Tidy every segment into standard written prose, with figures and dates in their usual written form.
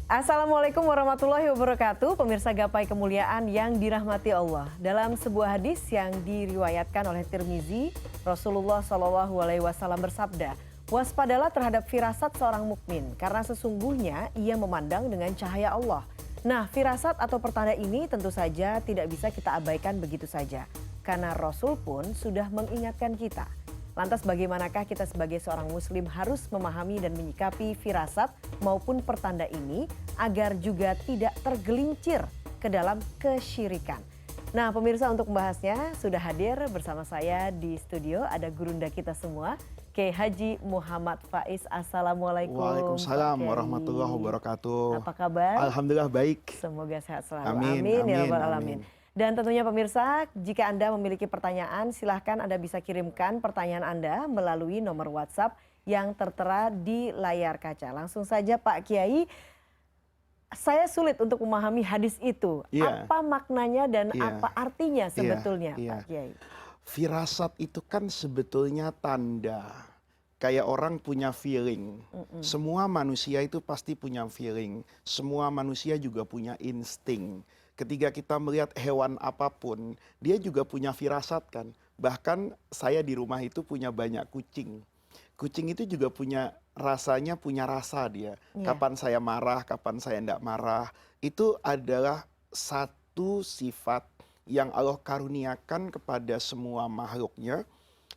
Assalamualaikum warahmatullahi wabarakatuh. Pemirsa Gapai Kemuliaan yang dirahmati Allah. Dalam sebuah hadis yang diriwayatkan oleh Tirmizi, Rasulullah SAW bersabda, "Waspadalah terhadap firasat seorang mukmin, karena sesungguhnya ia memandang dengan cahaya Allah." Nah, firasat atau pertanda ini tentu saja tidak bisa kita abaikan begitu saja, karena Rasul pun sudah mengingatkan kita. Lantas bagaimanakah kita sebagai seorang muslim harus memahami dan menyikapi firasat maupun pertanda ini agar juga tidak tergelincir ke dalam kesyirikan. Nah, pemirsa, untuk membahasnya sudah hadir bersama saya di studio ada gurunda kita semua, Kiai Haji Muhammad Faiz. Assalamualaikum Pak Waalaikumsalam warahmatullahi Kiai. wabarakatuh. Apa kabar? Alhamdulillah baik. Semoga sehat selalu. Amin, Amin ya amin, rabbal amin. alamin. Dan tentunya pemirsa, jika Anda memiliki pertanyaan, silahkan Anda bisa kirimkan pertanyaan Anda melalui nomor WhatsApp yang tertera di layar kaca. Langsung saja Pak Kiai, saya sulit untuk memahami hadis itu. Iya, Apa maknanya dan iya, apa artinya iya, sebetulnya iya. Pak Kiai? Firasat itu kan sebetulnya tanda. Kayak orang punya feeling. Semua manusia itu pasti punya feeling. Semua manusia juga punya insting. Ketika kita melihat hewan apapun, dia juga punya firasat kan. Bahkan saya di rumah itu punya banyak kucing. Kucing itu juga punya rasanya, punya rasa dia. Iya. Kapan saya marah, kapan saya tidak marah. Itu adalah satu sifat yang Allah karuniakan kepada semua makhluknya.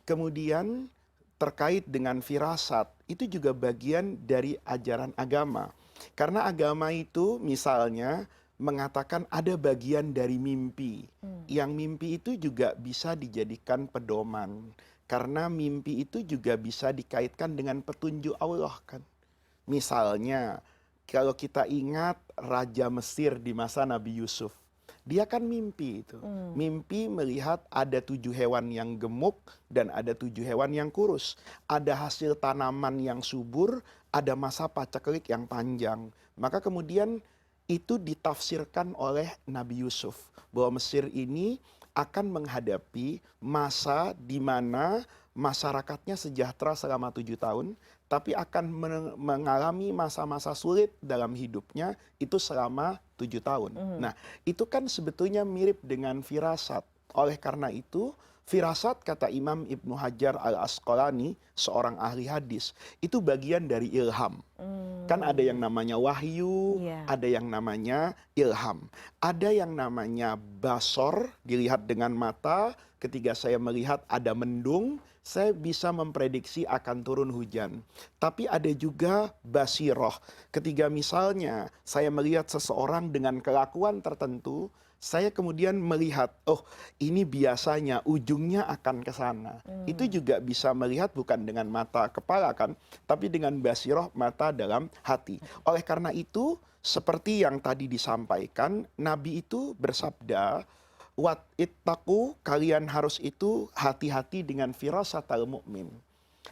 Kemudian terkait dengan firasat, itu juga bagian dari ajaran agama. Karena agama itu misalnya mengatakan ada bagian dari mimpi. Yang mimpi itu juga bisa dijadikan pedoman. Karena mimpi itu juga bisa dikaitkan dengan petunjuk Allah kan. Misalnya, kalau kita ingat Raja Mesir di masa Nabi Yusuf. Dia kan mimpi itu. Mimpi melihat ada 7 hewan yang gemuk dan ada 7 hewan yang kurus. Ada hasil tanaman yang subur, ada masa paceklik yang panjang. Maka kemudian itu ditafsirkan oleh Nabi Yusuf. Bahwa Mesir ini akan menghadapi masa di mana masyarakatnya sejahtera selama 7 tahun, tapi akan mengalami masa-masa sulit dalam hidupnya itu selama 7 tahun. Nah, itu kan sebetulnya mirip dengan firasat. Oleh karena itu, firasat kata Imam Ibnu Hajar al-Asqalani, seorang ahli hadis, itu bagian dari ilham. Kan ada yang namanya wahyu, Iya. ada yang namanya ilham. Ada yang namanya basor, dilihat dengan mata. Ketika saya melihat ada mendung, saya bisa memprediksi akan turun hujan. Tapi ada juga basiroh. Ketika misalnya saya melihat seseorang dengan kelakuan tertentu, saya kemudian melihat, oh ini biasanya ujungnya akan ke sana. Itu juga bisa melihat bukan dengan mata kepala kan, tapi dengan basiroh, mata dalam hati. Oleh karena itu, seperti yang tadi disampaikan, Nabi itu bersabda, wat ittaqu, kalian harus itu hati-hati dengan firasatal mu'min.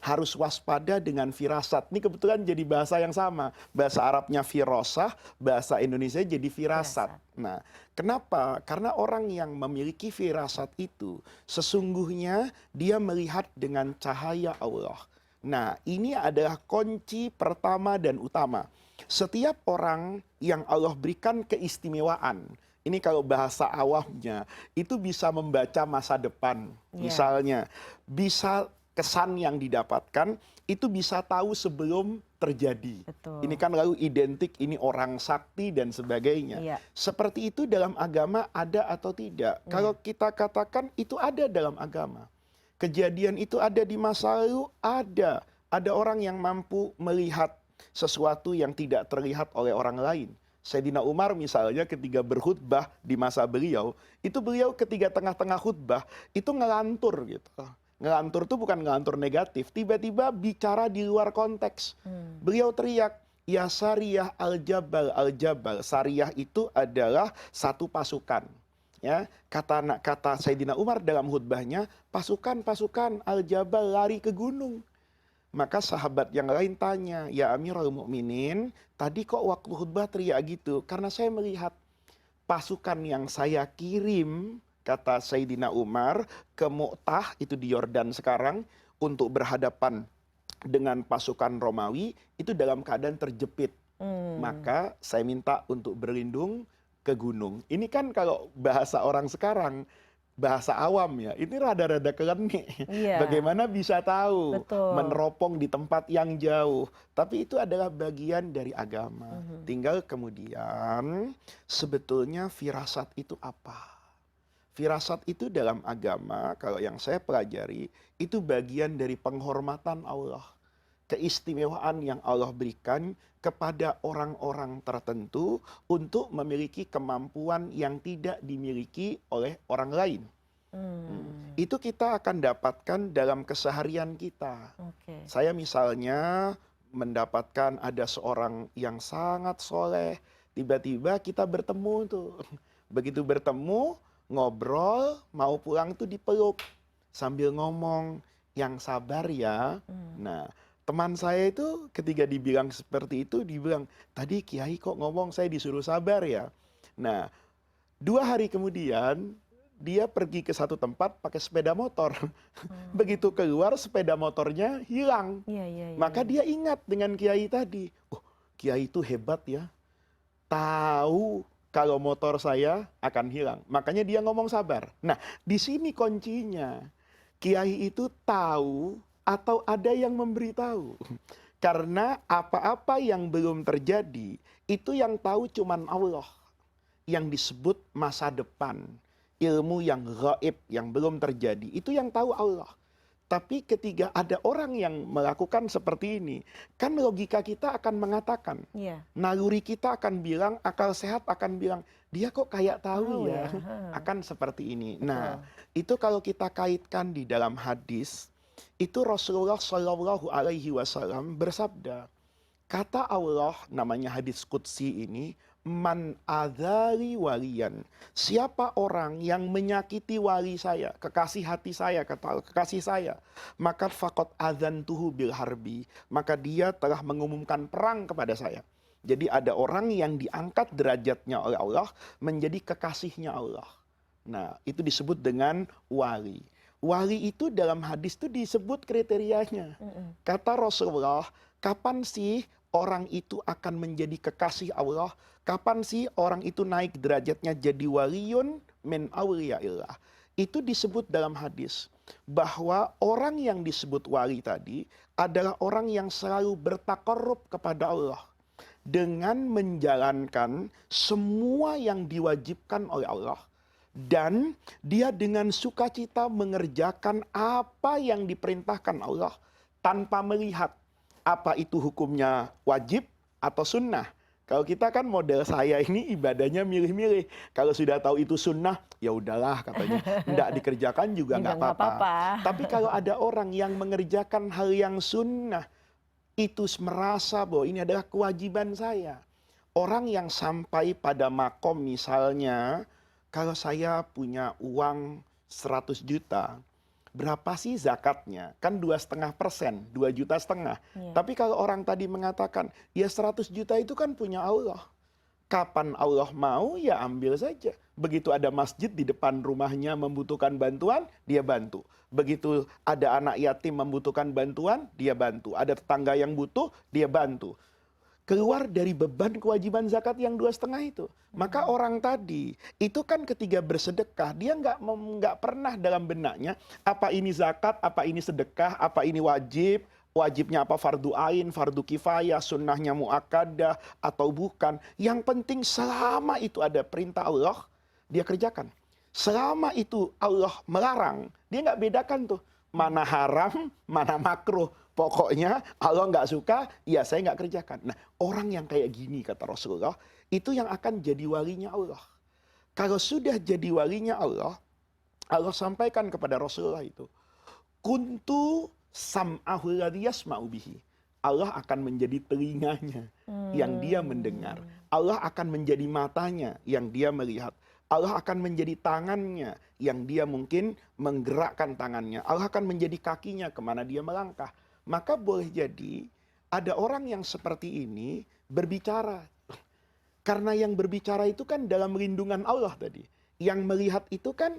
Harus waspada dengan firasat. Ini kebetulan jadi bahasa yang sama. Bahasa Arabnya firasah, bahasa Indonesia jadi firasat. Nah, kenapa? Karena orang yang memiliki firasat itu, sesungguhnya dia melihat dengan cahaya Allah. Nah, ini adalah kunci pertama dan utama. Setiap orang yang Allah berikan keistimewaan, ini kalau bahasa awamnya, itu bisa membaca masa depan. Misalnya, bisa kesan yang didapatkan, itu bisa tahu sebelum terjadi. Betul. Ini kan lalu identik, ini orang sakti dan sebagainya. Iya. Seperti itu dalam agama ada atau tidak? Kalau kita katakan itu ada dalam agama. Kejadian itu ada di masa lalu, ada. Ada orang yang mampu melihat sesuatu yang tidak terlihat oleh orang lain. Sayyidina Umar misalnya ketika berkhutbah di masa beliau, itu beliau ketika tengah-tengah khutbah, itu ngelantur gitu. Ngelantur itu bukan ngelantur negatif, tiba-tiba bicara di luar konteks. Beliau teriak, ya Sariyah al-Jabal, al-Jabal. Sariyah itu adalah satu pasukan. Ya, kata Sayyidina Umar dalam khutbahnya, pasukan-pasukan al-Jabal lari ke gunung. Maka sahabat yang lain tanya, ya Amirul Mukminin, tadi kok waktu khutbah teriak gitu? Karena saya melihat pasukan yang saya kirim, kata Sayyidina Umar, ke Mu'tah, itu di Yordan sekarang, untuk berhadapan dengan pasukan Romawi, itu dalam keadaan terjepit. Maka saya minta untuk berlindung ke gunung. Ini kan kalau bahasa orang sekarang, bahasa awam ya, ini rada-rada kelenik. Iya, Bagaimana bisa tahu betul. meneropong di tempat yang jauh? Tapi itu adalah bagian dari agama. Mhm. Tinggal kemudian sebetulnya firasat itu apa? Firasat itu dalam agama, kalau yang saya pelajari, itu bagian dari penghormatan Allah. Keistimewaan yang Allah berikan kepada orang-orang tertentu untuk memiliki kemampuan yang tidak dimiliki oleh orang lain. Mmm, Itu kita akan dapatkan dalam keseharian kita. oke. Saya misalnya mendapatkan ada seorang yang sangat soleh, tiba-tiba kita bertemu tuh. Begitu bertemu, ngobrol, mau pulang tuh dipeluk. Sambil ngomong, yang sabar ya. Mmm, Nah, teman saya itu ketika dibilang seperti itu, dibilang, tadi Kiai kok ngomong saya disuruh sabar ya. Nah, 2 hari kemudian, dia pergi ke satu tempat pakai sepeda motor. oh. Begitu keluar, sepeda motornya hilang. Iya iya iya Maka iya. dia ingat dengan kiai tadi. Oh, kiai itu hebat ya. Tahu kalau motor saya akan hilang. Makanya dia ngomong sabar. Nah, di sini kuncinya. Kiai itu tahu atau ada yang memberitahu. Karena apa-apa yang belum terjadi, itu yang tahu cuman Allah. Yang disebut masa depan. Ilmu yang gaib, yang belum terjadi. Itu yang tahu Allah. Tapi ketika ada orang yang melakukan seperti ini, kan logika kita akan mengatakan, Iya, naluri kita akan bilang, akal sehat akan bilang, dia kok kayak tahu tahu ya? ya, Heeh, akan seperti ini. Nah, betul. itu kalau kita kaitkan di dalam hadis, itu Rasulullah Shallallahu Alaihi Wasallam bersabda, kata Allah, namanya hadis qudsi ini, man adzali waliyan. Siapa orang yang menyakiti wali saya, kekasih hati saya, kata Allah, kekasih saya, maka faqad adzantuhu bil harbi, maka dia telah mengumumkan perang kepada saya. Jadi ada orang yang diangkat derajatnya oleh Allah menjadi kekasihnya Allah. Nah, itu disebut dengan wali. Wali itu dalam hadis itu disebut kriterianya. Mhm. Kata Rasulullah, kapan sih orang itu akan menjadi kekasih Allah? Kapan sih orang itu naik derajatnya jadi waliun min awliyaillah? Itu disebut dalam hadis bahwa orang yang disebut wali tadi adalah orang yang selalu bertakarrub kepada Allah dengan menjalankan semua yang diwajibkan oleh Allah dan dia dengan sukacita mengerjakan apa yang diperintahkan Allah tanpa melihat apa itu hukumnya wajib atau sunnah. Kalau kita kan model saya ini ibadahnya milih-milih. Kalau sudah tahu itu sunnah, ya udahlah katanya. Tidak dikerjakan juga Juga nggak nggak apa-apa. apa-apa. Tapi kalau ada orang yang mengerjakan hal yang sunnah, itu merasa bahwa ini adalah kewajiban saya. Orang yang sampai pada makom misalnya, kalau saya punya uang 100 juta, berapa sih zakatnya? Kan 2,5%, 2,5 juta. Iya. Tapi kalau orang tadi mengatakan, ya 100 juta itu kan punya Allah. Kapan Allah mau ya ambil saja. Begitu ada masjid di depan rumahnya membutuhkan bantuan, dia bantu. Begitu ada anak yatim membutuhkan bantuan, dia bantu. Ada tetangga yang butuh, dia bantu. Keluar dari beban kewajiban zakat yang 2,5 itu. Maka orang tadi itu kan ketika bersedekah dia nggak pernah dalam benaknya apa ini zakat, apa ini sedekah, apa ini wajib, wajibnya apa fardu ain, fardu kifayah, sunnahnya muakkadah atau bukan. Yang penting selama itu ada perintah Allah dia kerjakan. Selama itu Allah melarang dia nggak bedakan tuh mana haram, mana makruh. Pokoknya Allah nggak suka, ya saya nggak kerjakan. Nah, orang yang kayak gini kata Rasulullah, itu yang akan jadi walinya Allah. Kalau sudah jadi walinya Allah, Allah sampaikan kepada Rasulullah itu, kuntu sam'ahu ladzi yasma'u bihi. Allah akan menjadi telinganya yang dia mendengar. Mmm, Allah akan menjadi matanya yang dia melihat. Allah akan menjadi tangannya yang dia mungkin menggerakkan tangannya. Allah akan menjadi kakinya kemana dia melangkah. Maka boleh jadi ada orang yang seperti ini berbicara. Karena yang berbicara itu kan dalam lindungan Allah tadi. Yang melihat itu kan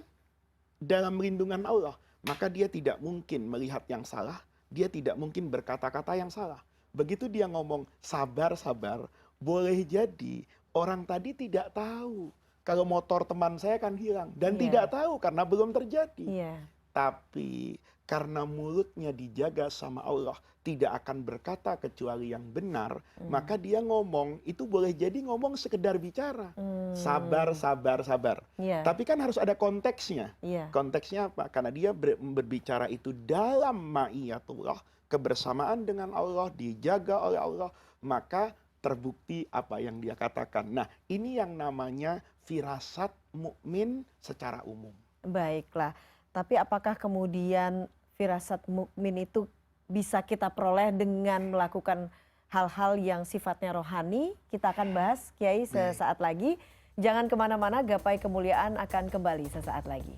dalam lindungan Allah. Maka dia tidak mungkin melihat yang salah. Dia tidak mungkin berkata-kata yang salah. Begitu dia ngomong sabar, sabar. boleh jadi orang tadi tidak tahu kalau motor teman saya akan hilang. Dan Iya. tidak tahu karena belum terjadi. Iya. Tapi karena mulutnya dijaga sama Allah, tidak akan berkata kecuali yang benar, maka dia ngomong, itu boleh jadi ngomong sekedar bicara. Sabar, sabar, sabar. Iya. Tapi kan harus ada konteksnya. Iya. Konteksnya apa? Karena dia berbicara itu dalam ma'iyatullah, kebersamaan dengan Allah, dijaga oleh Allah, maka terbukti apa yang dia katakan. Nah, ini yang namanya firasat mukmin secara umum. Baiklah. Tapi apakah kemudian firasat mukmin itu bisa kita peroleh dengan melakukan hal-hal yang sifatnya rohani? Kita akan bahas, Kiai, sesaat lagi. Jangan kemana-mana, Gapai Kemuliaan akan kembali sesaat lagi.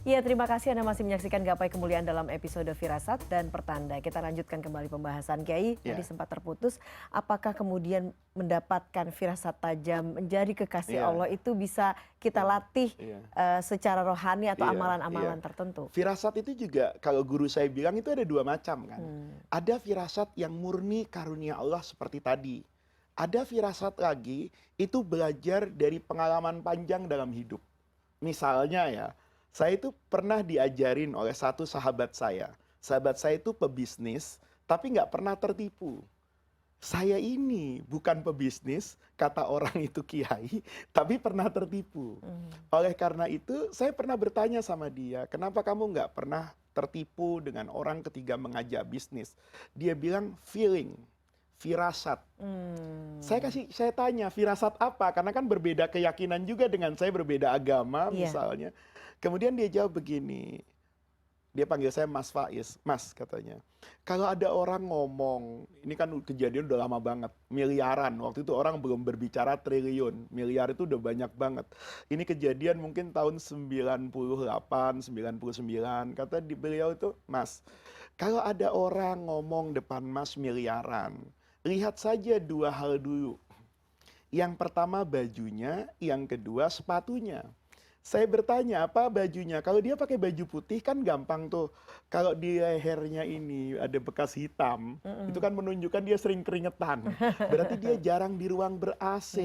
Ya, terima kasih Anda masih menyaksikan Gapai Kemuliaan dalam episode Firasat dan Pertanda. Kita lanjutkan kembali pembahasan, Kiai. Tadi sempat terputus. Apakah kemudian mendapatkan firasat tajam, menjadi kekasih Allah itu bisa kita latih secara rohani atau amalan-amalan tertentu? Firasat itu juga kalau guru saya bilang itu ada dua macam kan. Ada firasat yang murni karunia Allah seperti tadi. Ada firasat lagi itu belajar dari pengalaman panjang dalam hidup. Misalnya ya, saya itu pernah diajarin oleh satu sahabat saya. Sahabat saya itu pebisnis, tapi nggak pernah tertipu. Saya ini bukan pebisnis, kata orang itu kiai, tapi pernah tertipu. Oleh karena itu, saya pernah bertanya sama dia, kenapa kamu nggak pernah tertipu dengan orang ketika mengajak bisnis? Dia bilang feeling, firasat. Saya tanya firasat apa? Karena kan berbeda keyakinan juga dengan saya, berbeda agama misalnya. Kemudian dia jawab begini, dia panggil saya Mas Faiz, Mas katanya, kalau ada orang ngomong, ini kan kejadian udah lama banget, miliaran, waktu itu orang belum berbicara triliun, miliar itu udah banyak banget. Ini kejadian mungkin tahun 98, 99, kata beliau itu, Mas, kalau ada orang ngomong depan Mas miliaran, lihat saja dua hal dulu. Yang pertama bajunya, yang kedua sepatunya. Saya bertanya, apa bajunya? Kalau dia pakai baju putih kan gampang tuh. Kalau di lehernya ini ada bekas hitam, itu kan menunjukkan dia sering keringetan. Berarti dia jarang di ruang ber-AC.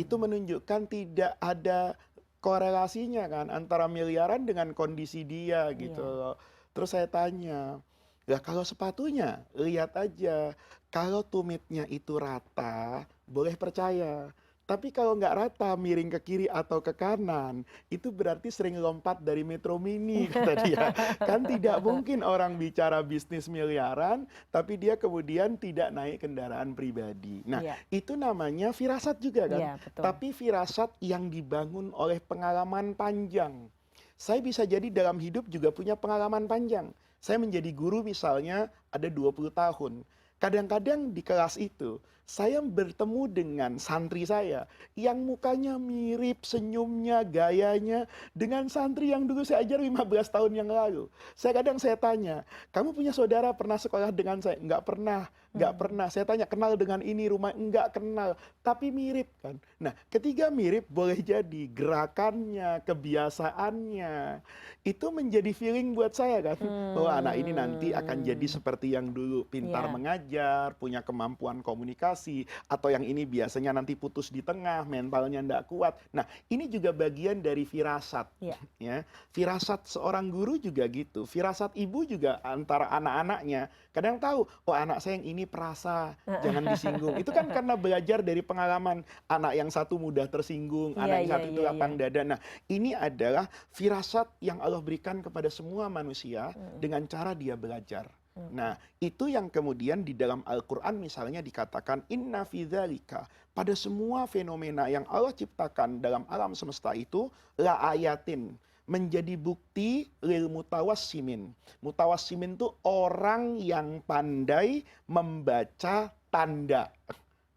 Itu menunjukkan tidak ada korelasinya kan antara miliaran dengan kondisi dia gitu loh. Terus saya tanya, lah kalau sepatunya, lihat aja. Kalau tumitnya itu rata, boleh percaya. Tapi kalau nggak rata, miring ke kiri atau ke kanan, itu berarti sering lompat dari Metro Mini, kata dia. Kan tidak mungkin orang bicara bisnis miliaran, tapi dia kemudian tidak naik kendaraan pribadi. Nah, itu namanya firasat juga kan. Tapi firasat yang dibangun oleh pengalaman panjang. Saya bisa jadi dalam hidup juga punya pengalaman panjang. Saya menjadi guru misalnya ada 20 tahun. Kadang-kadang di kelas itu, saya bertemu dengan santri saya yang mukanya mirip, senyumnya, gayanya dengan santri yang dulu saya ajar 15 tahun yang lalu. Saya tanya, kamu punya saudara pernah sekolah dengan saya? Enggak pernah, enggak pernah. Saya tanya, kenal dengan ini rumah? Enggak kenal, tapi mirip kan. Nah, ketika mirip boleh jadi gerakannya, kebiasaannya, itu menjadi feeling buat saya kan. Bahwa anak ini nanti akan jadi seperti yang dulu, pintar mengajar, punya kemampuan komunikasi, atau yang ini biasanya nanti putus di tengah, mentalnya tidak kuat. Nah, ini juga bagian dari firasat. Ya, firasat seorang guru juga gitu. Firasat ibu juga antara anak-anaknya. Kadang tahu, oh anak saya yang ini perasa, jangan disinggung. Itu kan karena belajar dari pengalaman. Anak yang satu mudah tersinggung, anak yang satu itu lapang dada. Nah, ini adalah firasat yang Allah berikan kepada semua manusia dengan cara dia belajar. Nah, itu yang kemudian di dalam Al-Quran misalnya dikatakan inna fi dzalika, pada semua fenomena yang Allah ciptakan dalam alam semesta itu la ayatin, menjadi bukti lil mutawassimin. Mutawassimin itu orang yang pandai membaca tanda.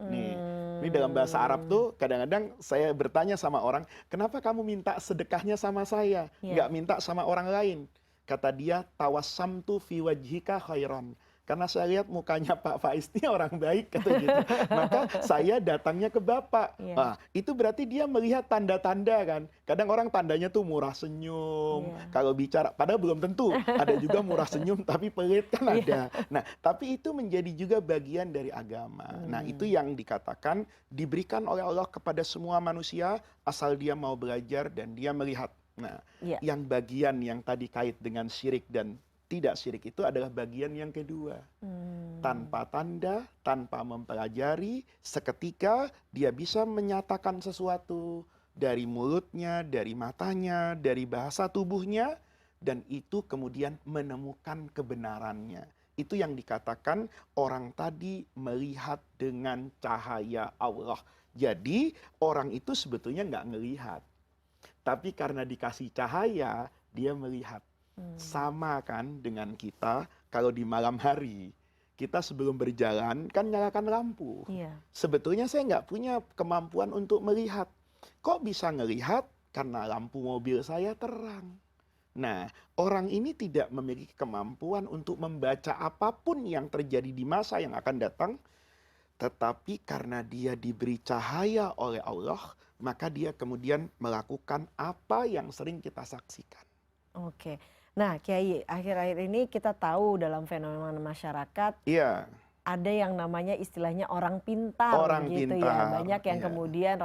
Nih, Ini dalam bahasa Arab tuh kadang-kadang saya bertanya sama orang, kenapa kamu minta sedekahnya sama saya, nggak minta sama orang lain? Kata dia, tawassamtu fi wajhika khairan. Karena saya lihat mukanya Pak Faiz ini orang baik, kata gitu. Maka saya datangnya ke Bapak. Nah, itu berarti dia melihat tanda-tanda kan. Kadang orang tandanya tuh murah senyum. Kalau bicara, padahal belum tentu. Ada juga murah senyum tapi pelit kan ada. Nah, tapi itu menjadi juga bagian dari agama. Nah, itu yang dikatakan diberikan oleh Allah kepada semua manusia asal dia mau belajar dan dia melihat. Nah, yang bagian yang tadi kait dengan syirik dan tidak syirik itu adalah bagian yang kedua. Tanpa tanda, tanpa mempelajari, seketika dia bisa menyatakan sesuatu dari mulutnya, dari matanya, dari bahasa tubuhnya, dan itu kemudian menemukan kebenarannya. Itu yang dikatakan orang tadi melihat dengan cahaya Allah. Jadi orang itu sebetulnya nggak ngelihat. Tapi karena dikasih cahaya, dia melihat. Sama kan dengan kita kalau di malam hari kita sebelum berjalan kan nyalakan lampu. Sebetulnya saya nggak punya kemampuan untuk melihat. Kok bisa ngelihat? Karena lampu mobil saya terang. Nah, orang ini tidak memiliki kemampuan untuk membaca apapun yang terjadi di masa yang akan datang. Tetapi karena dia diberi cahaya oleh Allah, maka dia kemudian melakukan apa yang sering kita saksikan. Oke. Nah, Kiai, akhir-akhir ini kita tahu dalam fenomena masyarakat ada yang namanya istilahnya orang pintar gitu ya. Banyak yang kemudian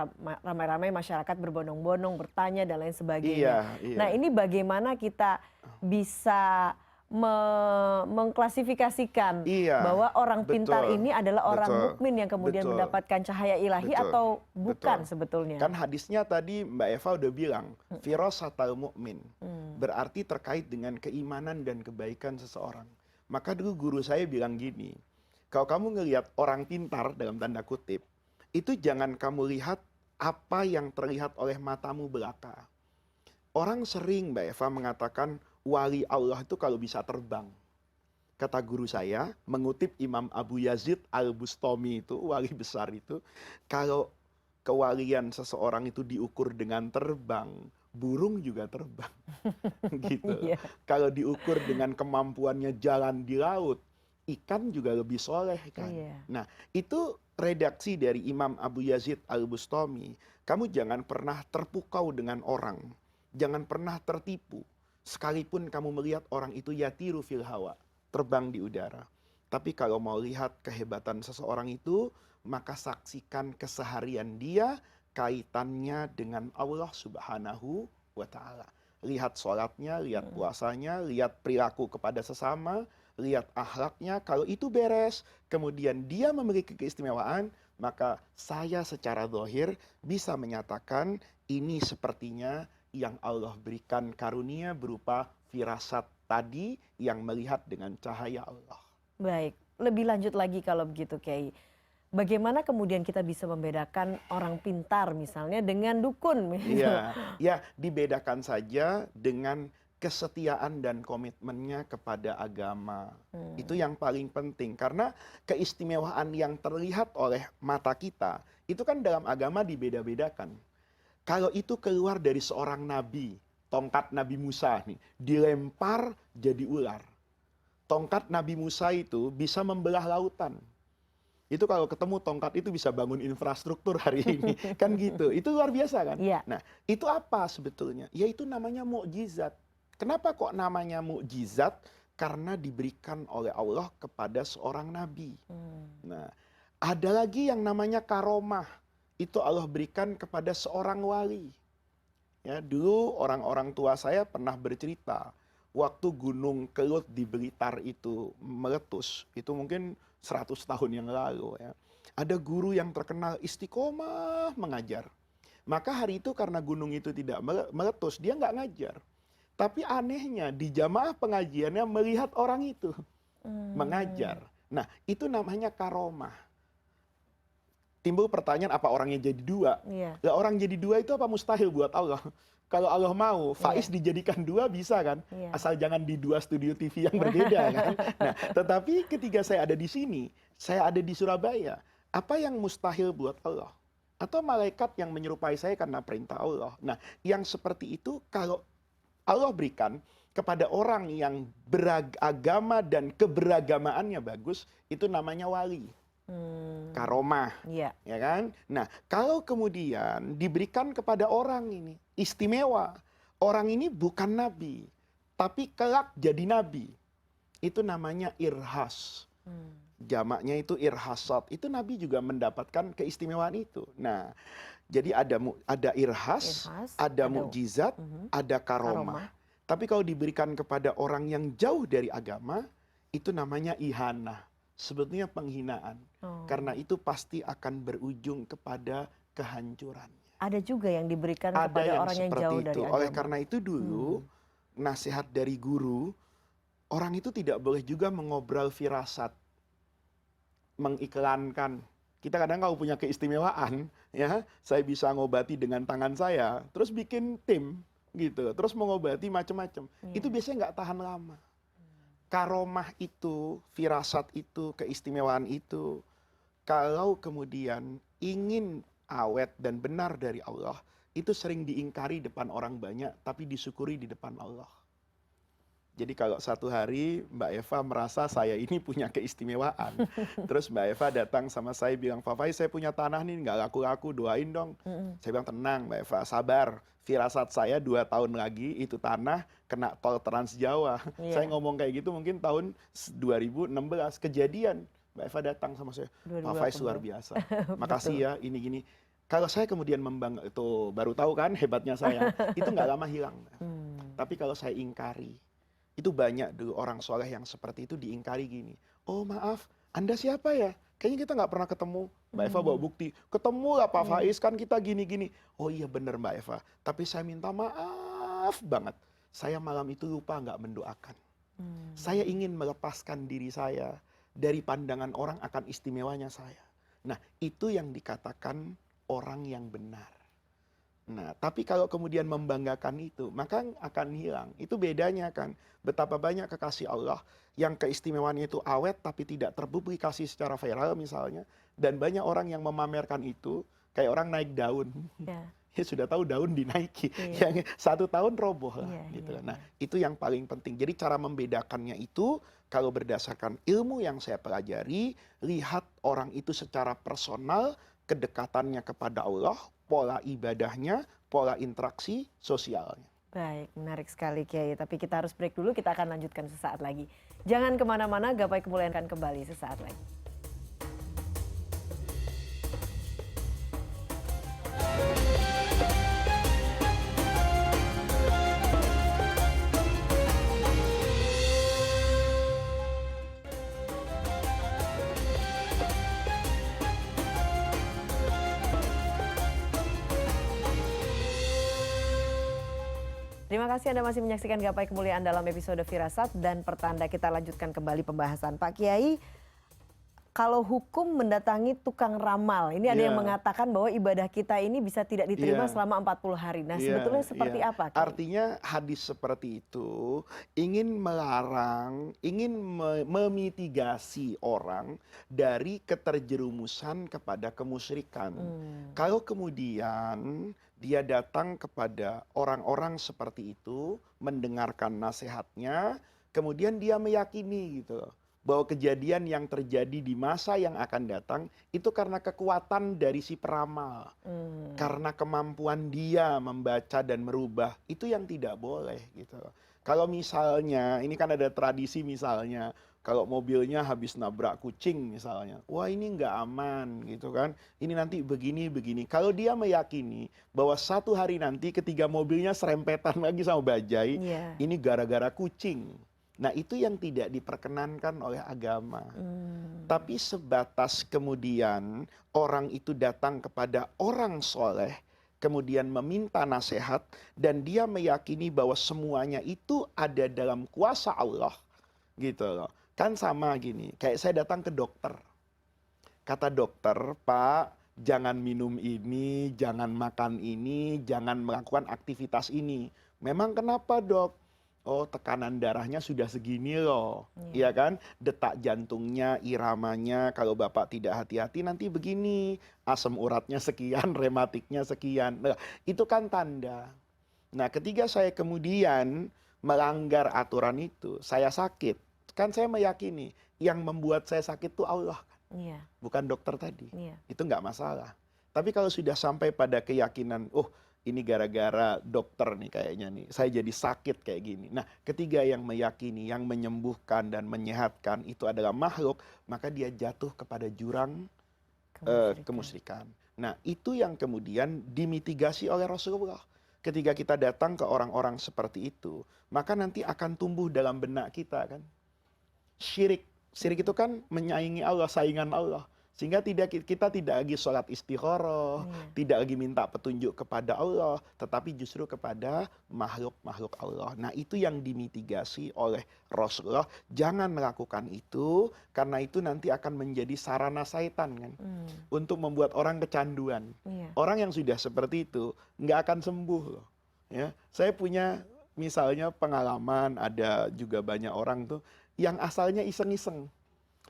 ramai-ramai masyarakat berbondong-bondong bertanya dan lain sebagainya. Nah, ini bagaimana kita bisa mengklasifikasikan bahwa orang pintar ini adalah orang mukmin yang kemudian mendapatkan cahaya ilahi atau bukan sebetulnya? Kan hadisnya tadi Mbak Eva udah bilang, firasatal mukmin. Berarti terkait dengan keimanan dan kebaikan seseorang. Maka dulu guru saya bilang gini, kalau kamu ngelihat orang pintar dalam tanda kutip, itu jangan kamu lihat apa yang terlihat oleh matamu belaka. Orang sering Mbak Eva mengatakan wali Allah itu kalau bisa terbang. Kata guru saya, mengutip Imam Abu Yazid Al-Bustami itu, wali besar itu, kalau kewalian seseorang itu diukur dengan terbang, burung juga terbang. Gitu. Kalau diukur dengan kemampuannya jalan di laut, ikan juga lebih soleh kan. Nah, itu redaksi dari Imam Abu Yazid Al-Bustami. Kamu jangan pernah terpukau dengan orang. Jangan pernah tertipu. Sekalipun kamu melihat orang itu yatiru fil hawa, terbang di udara. Tapi kalau mau lihat kehebatan seseorang itu, maka saksikan keseharian dia kaitannya dengan Allah Subhanahu wa ta'ala. Lihat sholatnya, lihat puasanya, lihat perilaku kepada sesama, lihat akhlaknya. Kalau itu beres, kemudian dia memiliki keistimewaan, maka saya secara zahir bisa menyatakan ini sepertinya yang Allah berikan karunia berupa firasat tadi yang melihat dengan cahaya Allah. Baik, lebih lanjut lagi kalau begitu Kiai. Bagaimana kemudian kita bisa membedakan orang pintar misalnya dengan dukun? Ya, dibedakan saja dengan kesetiaan dan komitmennya kepada agama. Itu yang paling penting karena keistimewaan yang terlihat oleh mata kita itu kan dalam agama dibeda-bedakan. Kalau itu keluar dari seorang nabi, tongkat Nabi Musa nih, dilempar jadi ular. Tongkat Nabi Musa itu bisa membelah lautan. Itu kalau ketemu tongkat itu bisa bangun infrastruktur hari ini. Kan gitu, itu luar biasa kan? Nah, itu apa sebetulnya? Ya itu namanya mukjizat. Kenapa kok namanya mukjizat? Karena diberikan oleh Allah kepada seorang nabi. Nah, ada lagi yang namanya karomah. Itu Allah berikan kepada seorang wali. Ya, dulu orang-orang tua saya pernah bercerita, waktu Gunung Kelut di Blitar itu meletus, itu mungkin 100 tahun yang lalu ya. Ada guru yang terkenal istiqomah mengajar. Maka hari itu karena gunung itu tidak meletus, dia nggak ngajar. Tapi anehnya di jamaah pengajiannya melihat orang itu mengajar. Nah, itu namanya karomah. Timbul pertanyaan, apa orangnya jadi dua? Lah orang jadi dua itu apa mustahil buat Allah? Kalau Allah mau, Faiz dijadikan dua bisa kan? Asal jangan di dua studio TV yang berbeda kan? Nah, tetapi ketika saya ada di sini, saya ada di Surabaya, Apa yang mustahil buat Allah? Atau malaikat yang menyerupai saya karena perintah Allah? Nah, yang seperti itu kalau Allah berikan kepada orang yang beragama dan keberagamaannya bagus, itu namanya wali. Karomah, Iya. ya kan? Nah, kalau kemudian diberikan kepada orang ini istimewa, orang ini bukan nabi, tapi kelak jadi nabi, itu namanya irhas. Jamaknya itu irhasat. Itu nabi juga mendapatkan keistimewaan itu. Nah, jadi ada irhas, ada mukjizat, ada karomah. Tapi kalau diberikan kepada orang yang jauh dari agama, itu namanya ihanah. Sebetulnya penghinaan. Karena itu pasti akan berujung kepada kehancurannya. Ada juga yang diberikan Ada kepada yang orang yang seperti jauh itu. dari agama. Oleh karena itu dulu, nasihat dari guru, orang itu tidak boleh juga mengobrol firasat, mengiklankan. Kita kadang kalau punya keistimewaan, ya, saya bisa ngobati dengan tangan saya, terus bikin tim, gitu, terus mengobati macam-macam. Itu biasanya nggak tahan lama. Karomah itu, firasat itu, keistimewaan itu, kalau kemudian ingin awet dan benar dari Allah, itu sering diingkari depan orang banyak, tapi disyukuri di depan Allah. Jadi kalau satu hari Mbak Eva merasa saya ini punya keistimewaan, terus Mbak Eva datang sama saya bilang, Pak Faiz saya punya tanah nih nggak laku-laku, doain dong. Saya bilang tenang Mbak Eva, sabar. Firasat saya 2 tahun lagi itu tanah kena tol Trans Jawa. Saya ngomong kayak gitu mungkin tahun 2016 kejadian. Mbak Eva datang sama saya, Pak Faiz luar biasa. Makasih ya ini gini. Kalau saya kemudian membangga itu baru tahu kan hebatnya saya. Itu nggak lama hilang. Tapi kalau saya ingkari, itu banyak dulu orang soleh yang seperti itu diingkari gini. Oh maaf, Anda siapa ya? Kayaknya kita nggak pernah ketemu. Mbak Eva bawa bukti. Ketemu lah Pak Faiz, kan kita gini-gini. Oh iya bener Mbak Eva. Tapi saya minta maaf banget. Saya malam itu lupa nggak mendoakan. Saya ingin melepaskan diri saya dari pandangan orang akan istimewanya saya. Nah itu yang dikatakan orang yang benar. Nah, tapi kalau kemudian membanggakan itu, maka akan hilang. Itu bedanya kan. Betapa banyak kekasih Allah yang keistimewaannya itu awet tapi tidak terpublikasi secara viral misalnya. Dan banyak orang yang memamerkan itu, kayak orang naik daun. Ya sudah tahu daun dinaiki. Yang 1 tahun roboh lah. Gitu. Nah, itu yang paling penting. Jadi cara membedakannya itu, kalau berdasarkan ilmu yang saya pelajari, lihat orang itu secara personal, kedekatannya kepada Allah, pola ibadahnya, pola interaksi sosialnya. Baik, menarik sekali Kiai. Tapi kita harus break dulu, kita akan lanjutkan sesaat lagi. Jangan kemana-mana, Gapai Kemuliaan akan kembali sesaat lagi. Terima kasih Anda masih menyaksikan Gapai Kemuliaan dalam episode Firasat dan Pertanda. Kita lanjutkan kembali pembahasan. Pak Kiai, kalau hukum mendatangi tukang ramal, ini ada yang mengatakan bahwa ibadah kita ini bisa tidak diterima selama 40 hari. Nah sebetulnya seperti apa? Kiai? Artinya hadis seperti itu ingin melarang, ingin memitigasi orang dari keterjerumusan kepada kemusyrikan. Kalau kemudian dia datang kepada orang-orang seperti itu, mendengarkan nasihatnya, kemudian dia meyakini gitu loh, bahwa kejadian yang terjadi di masa yang akan datang itu karena kekuatan dari si peramal, karena kemampuan dia membaca dan merubah, itu yang tidak boleh gitu loh. Kalau misalnya, ini kan ada tradisi misalnya, kalau mobilnya habis nabrak kucing misalnya, wah ini nggak aman gitu kan, ini nanti begini-begini. Kalau dia meyakini bahwa satu hari nanti ketika mobilnya serempetan lagi sama bajai, ini gara-gara kucing. Nah itu yang tidak diperkenankan oleh agama. Tapi sebatas kemudian orang itu datang kepada orang soleh, kemudian meminta nasihat, dan dia meyakini bahwa semuanya itu ada dalam kuasa Allah gitu loh. Kan sama gini, kayak saya datang ke dokter. Kata dokter, Pak, jangan minum ini, jangan makan ini, jangan melakukan aktivitas ini. Memang kenapa dok? oh tekanan darahnya sudah segini loh, ya kan? Detak jantungnya, iramanya, kalau Bapak tidak hati-hati nanti begini, asam uratnya sekian, rematiknya sekian. Nah, itu kan tanda. Nah, ketika saya kemudian melanggar aturan itu, saya sakit, kan saya meyakini yang membuat saya sakit itu Allah, Iya. bukan dokter tadi. Iya. Itu nggak masalah. Tapi kalau sudah sampai pada keyakinan, oh ini gara-gara dokter nih kayaknya nih, saya jadi sakit kayak gini. Nah, ketiga yang meyakini, yang menyembuhkan dan menyehatkan itu adalah makhluk, maka dia jatuh kepada jurang kemusyrikan. Nah, itu yang kemudian dimitigasi oleh Rasulullah. Ketika kita datang ke orang-orang seperti itu, maka nanti akan tumbuh dalam benak kita kan. Syirik. Syirik itu kan menyaingi Allah, saingan Allah. Sehingga kita tidak lagi sholat istikharah, tidak lagi minta petunjuk kepada Allah, tetapi justru kepada makhluk-makhluk Allah. Nah, itu yang dimitigasi oleh Rasulullah. Jangan melakukan itu, karena itu nanti akan menjadi sarana syaitan kan, untuk membuat orang kecanduan. Orang yang sudah seperti itu nggak akan sembuh loh. Ya, saya punya misalnya pengalaman, ada juga banyak orang tuh yang asalnya iseng-iseng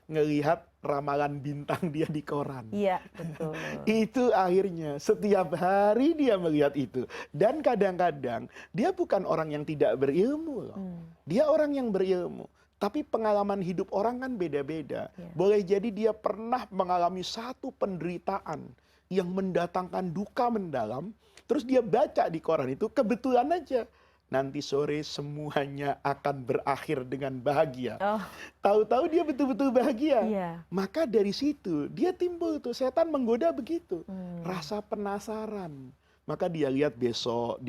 ngelihat ramalan bintang dia di koran. Iya, betul. Itu akhirnya setiap hari dia melihat itu. Dan kadang-kadang dia bukan orang yang tidak berilmu loh. Dia orang yang berilmu. Tapi pengalaman hidup orang kan beda-beda. Boleh jadi dia pernah mengalami satu penderitaan yang mendatangkan duka mendalam. Terus dia baca di koran itu, kebetulan aja nanti sore semuanya akan berakhir dengan bahagia. Tahu-tahu dia betul-betul bahagia. Maka dari situ dia timbul tuh, setan menggoda begitu. Rasa penasaran. Maka dia lihat besok.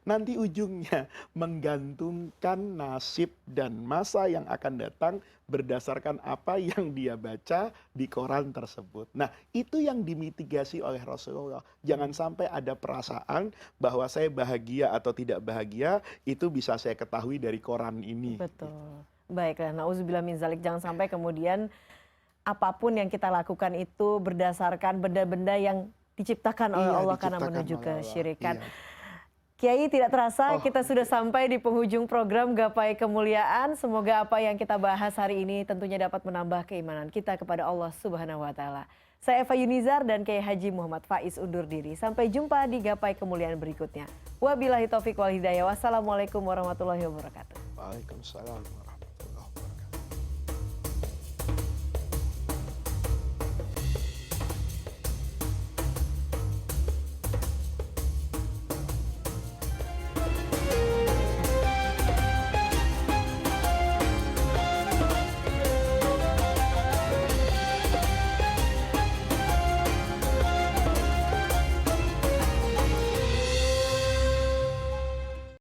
Nanti ujungnya menggantungkan nasib dan masa yang akan datang berdasarkan apa yang dia baca di koran tersebut. Nah, itu yang dimitigasi oleh Rasulullah. Jangan sampai ada perasaan bahwa saya bahagia atau tidak bahagia, itu bisa saya ketahui dari koran ini. Betul. Baiklah, na'udzubillah min dzalik. Jangan sampai kemudian apapun yang kita lakukan itu berdasarkan benda-benda yang diciptakan oleh Allah karena menuju kesyirikan. Kiai, tidak terasa kita sudah sampai di penghujung program Gapai Kemuliaan. Semoga apa yang kita bahas hari ini tentunya dapat menambah keimanan kita kepada Allah Subhanahu wa taala. Saya Eva Yunizar dan Kiai Haji Muhammad Faiz undur diri. Sampai jumpa di Gapai Kemuliaan berikutnya. Wabillahi taufiq wal hidayah. Wassalamualaikum warahmatullahi wabarakatuh. Waalaikumsalam.